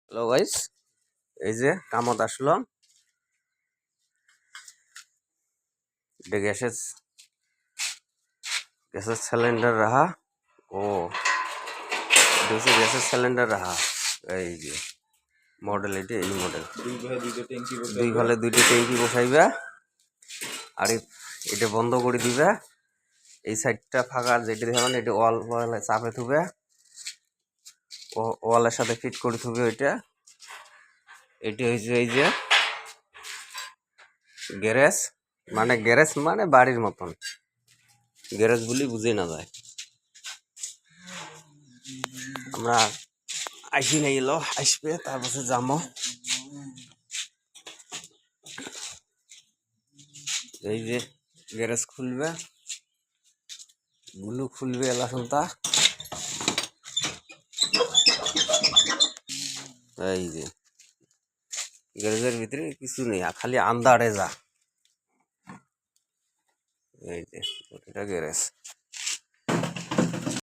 Hello guys, এই যে কামত আসলো। এটা গ্যাসের সিলিন্ডার রাহা। ও এটা হচ্ছে গ্যাসের সিলিন্ডার রাহা। এই যে মডেল, এটা এই মডেল দুই ঘরে দুইটা ট্যাঙ্কি বসাইবা। আর এটা বন্ধ করে দিবে। এই সাইডটা ফাঁকা যেটা দেখবেন এটা ওয়াল চাপে থুবে, ওয়ালের সাথে ফিট করে থুবে। এটা হচ্ছে এই যে গ্যারেজ, মানে বাড়ির মতন গ্যারেজ বলি বুঝে না যায়। আমরা আইসি নাই এলো, আসবে তারপর যাবো। এই যে গ্যারেজ খুলবে, গুলো খুলবে এলা সন্তা। এই যে গ্যারেজের ভিতরে কিছু নেই, খালি আন্দারে যা। এই যে এটা গ্যারেজ।